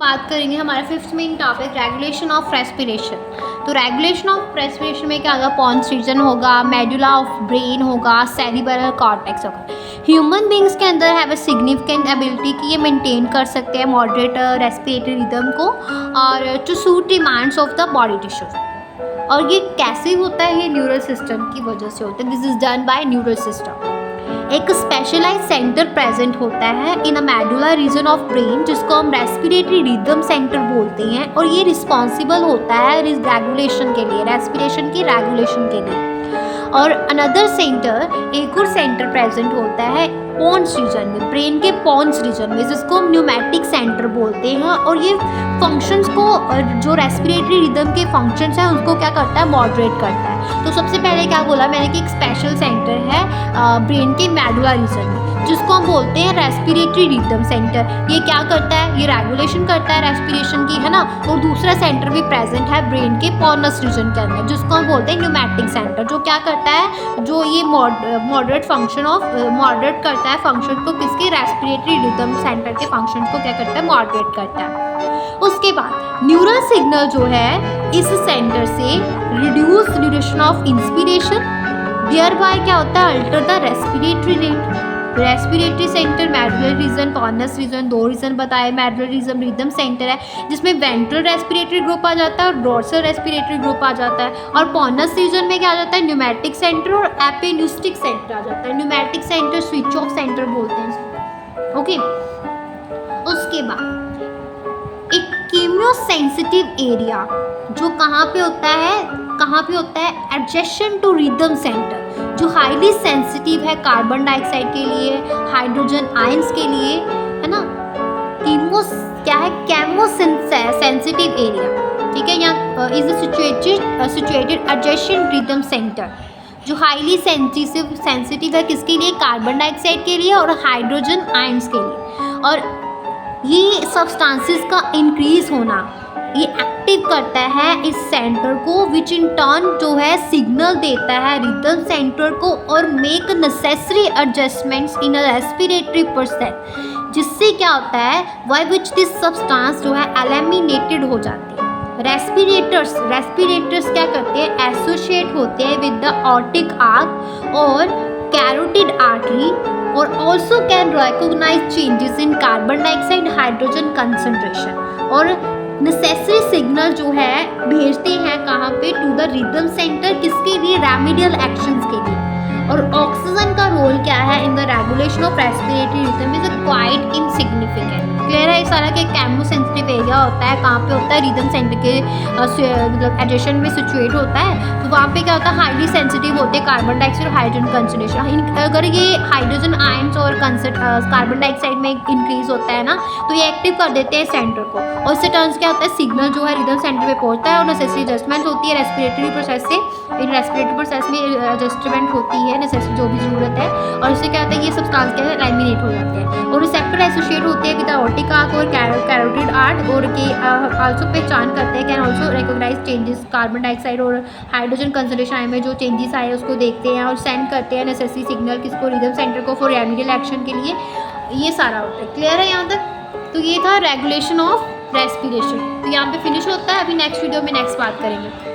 बात करेंगे हमारा fifth main topic regulation of respiration. तो रेगुलेशन ऑफ रेस्पिरेशन में क्या होगा, पॉन्स रीजन होगा, मेडुला ऑफ ब्रेन होगा, सेरिब्रल कॉर्टेक्स होगा। ह्यूमन बींग्स के अंदर हैव अ सिग्निफिकेंट एबिलिटी कि ये मेंटेन कर सकते हैं मॉडरेट रेस्पिरेटरी रिदम को और to suit demands of the body tissue. और ये कैसे होता है, ये न्यूरल सिस्टम की वजह से होता है। This is done by neural system. एक स्पेशलाइज सेंटर प्रेजेंट होता है इन अ मेडुला रीजन ऑफ ब्रेन जिसको हम रेस्पिरेटरी रिदम सेंटर बोलते हैं और ये रिस्पॉन्सिबल होता है रेगुलेशन के लिए, रेस्पिरेशन की रेगुलेशन के लिए। और अनदर सेंटर, एक और सेंटर प्रेजेंट होता है पॉन्स रीजन में, ब्रेन के पॉन्स रीजन में, जिसको हम न्यूमेटिक सेंटर बोलते हैं। और ये फंक्शंस को, जो रेस्पिरेटरी रिदम के फंक्शंस हैं उसको क्या करता है, मॉडरेट करता है। तो सबसे पहले क्या बोला मैंने कि एक स्पेशल सेंटर है ब्रेन के मेडुला रीजन में जिसको हम बोलते हैं रेस्पिरेटरी रिदम सेंटर। ये क्या करता है, ये रेगुलेशन करता है रेस्पिरेशन की, है ना। और दूसरा सेंटर भी प्रेजेंट है ब्रेन के पॉनस रीजन के अंदर जिसको हम बोलते हैं न्यूमेटिक सेंटर, जो क्या करता है, जो ये मॉडरेट फंक्शन ऑफ मॉडरेट करता है फंक्शन को, किसके, रेस्पिरेटरी रिदम सेंटर के फंक्शन को क्या करता है, मॉडरेट करता है। उसके बाद न्यूरल सिग्नल जो है इस सेंटर से reduce duration of inspiration, thereby क्या होता है, alter the respiratory rate. Respiratory centre, medullary region, pons region, दो रीजन बताए। मेडुलर रीजन रिदम सेंटर है जिसमें वेंट्रल रेस्पिरेटरी ग्रुप आ जाता है और डोर्सल रेस्पिरेटरी ग्रुप आ जाता है। और पॉनस रीजन में क्या आ जाता है, न्यूमेटिक सेंटर और एपिन्यूस्टिक सेंटर आ जाता है। Pneumatic centre switch off centre बोलते हैं इसको, ओके। उसके बाद एक कीमियोसेंसिटिव एरिया जो कहाँ पे होता है, एडजेसेंट टू रिदम सेंटर, जो हाईली सेंसिटिव है कार्बन डाइऑक्साइड के लिए, हाइड्रोजन आयंस के लिए, है ना। केमोसेंसिटिव एरिया, ठीक है, यहाँ is situated adjacent rhythm centre, जो हाईली सेंसिटिव है किसके लिए, कार्बन डाइऑक्साइड के लिए और हाइड्रोजन आयंस के लिए। और ये सब्सटेंसेस का इंक्रीज होना ये एक्टिव करता है इस सेंटर को, विच इन टर्न जो है सिग्नल देता है रिदम सेंटर को और make necessary adjustments in a respiratory process, जिससे क्या होता है, बाय विच दिस सब्सटेंस जो है एलिमिनेटेड हो जाती है। रेस्पिरेटर्स क्या करते हैं, एसोसिएट होते हैं विद द ऑर्टिक आर्क और कैरोटिड आर्टरी और also can recognise changes in carbon dioxide hydrogen concentration. और नेसेसरी सिग्नल जो है भेजते हैं कहाँ पे, टू द रिदम सेंटर, किसके लिए, रेमेडियल एक्शंस के लिए। और ऑक्सीजन का रोल क्या है in the regulation of respiratory rhythm is quite insignificant. Clear है, इस सारा के केमोसेंसिटिव एरिया होता है, कहाँ पे होता है, रिदम सेंटर के मतलब एडजेसेंट में सिचुएट होता है। तो वहाँ पे क्या होता है, हाईली सेंसिटिव होते हैं कार्बन डाइऑक्साइड और हाइड्रोजन कंसंट्रेशन। अगर ये हाइड्रोजन आयंस और कार्बन डाइऑक्साइड में इंक्रीज होता है ना, तो ये एक्टिव कर देते हैं सेंटर को और इससे टर्न्स क्या होता है, सिग्नल जो है रिदम सेंटर पे पहुंचता है और नेसेसरी एडजस्टमेंट होती है रेस्पिरेटरी प्रोसेस से। इन रेस्पिरेटरी प्रोसेस में एडजस्टमेंट होती है, नेसेसरी जो भी ज़रूरत है, और इससे क्या होता है, ये सब्सटेंस क्या है, एलिमिनेट हो जाते हैं। और रिसेप्टर एसोसिएट होते हैं विद ऑर्टिक आर्क और कैरोटिड आर्ट और के आल्सो पहचान करते हैं, can also recognise changes carbon dioxide और हाइड्रोजन कंसंट्रेशन आए में जो चेंजेस आए उसको देखते हैं और सेंड करते हैं नेसेसरी सिग्नल किसको, रिदम सेंटर को, फॉर रेमेडियल एक्शन के लिए। ये सारा होता है। क्लियर है यहाँ तक। तो ये था रेगुलेशन ऑफ रेस्पिरेशन। तो यहाँ पे फिनिश होता है। अभी नेक्स्ट वीडियो में नेक्स्ट बात करेंगे।